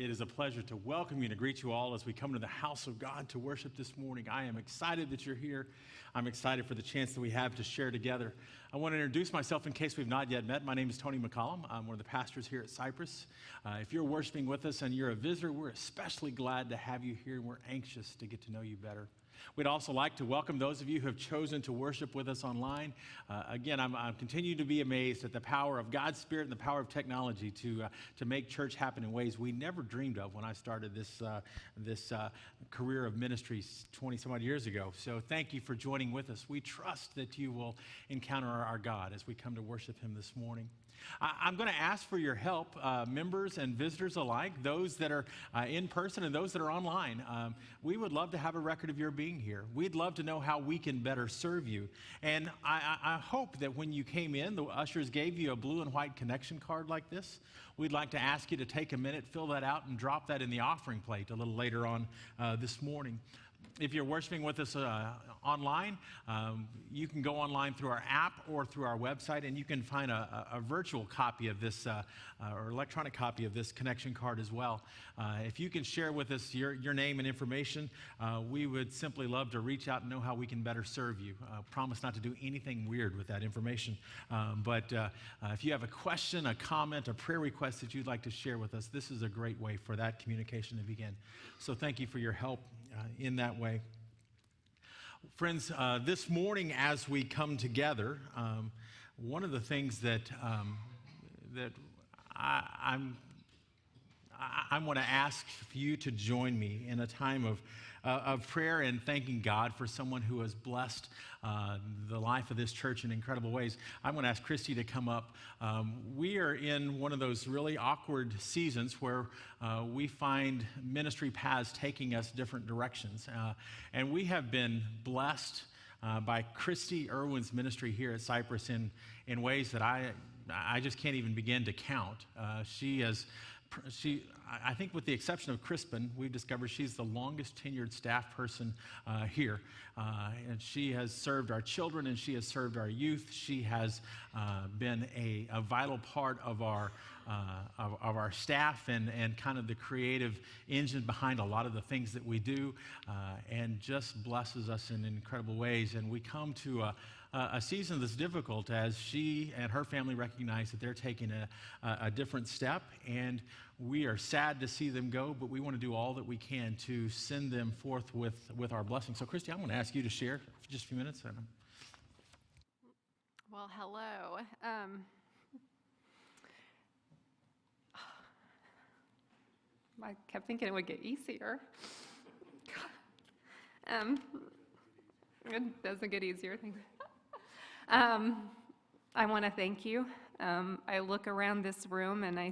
It is a pleasure to welcome you and to greet you all as we come to the house of God to worship this morning. I am excited that you're here. I'm excited for the chance that we have to share together. I want to introduce myself in case we've not yet met. My name is Tony McCollum. I'm one of the pastors here at Cypress. If you're worshiping with us and you're a visitor, we're especially glad to have you here, and we're anxious to get to know you better. We'd also like to welcome those of you who have chosen to worship with us online. Again, I'm continuing to be amazed at the power of God's Spirit and the power of technology to make church happen in ways we never dreamed of when I started this career of ministry 20-some-odd years ago. So thank you for joining with us. We trust that you will encounter our God as we come to worship Him this morning. I'm going to ask for your help, members and visitors alike, those that are in person and those that are online. We would love to have a record of your being here. We'd love to know how we can better serve you. And I hope that when you came in, the ushers gave you a blue and white connection card like this. We'd like to ask you to take a minute, fill that out, and drop that in the offering plate a little later on this morning. If you're worshiping with us online, you can go online through our app or through our website, and you can find a virtual copy of this or electronic copy of this connection card as well. If you can share with us your name and information, we would simply love to reach out and know how we can better serve you. Promise not to do anything weird with that information. But if you have a question, a comment, a prayer request that you'd like to share with us, this is a great way for that communication to begin. So thank you for your help in that way. Friends, this morning as we come together, one of the things that I want to ask you to join me in a time of prayer and thanking God for someone who has blessed the life of this church in incredible ways. I'm going to ask Christy to come up. We are in one of those really awkward seasons where we find ministry paths taking us different directions. And we have been blessed by Christy Irwin's ministry here at Cypress in ways that I just can't even begin to count. I think with the exception of Crispin, we've discovered she's the longest tenured staff person here. And she has served our children and she has served our youth. She has been a vital part of our staff and kind of the creative engine behind a lot of the things that we do, and just blesses us in incredible ways. And we come to a season that's difficult as she and her family recognize that they're taking a different step, and we are sad to see them go, but we want to do all that we can to send them forth with our blessing. So, Christy, I'm going to ask you to share for just a few minutes. Well, hello. I kept thinking it would get easier. It doesn't get easier. I want to thank you. I look around this room and I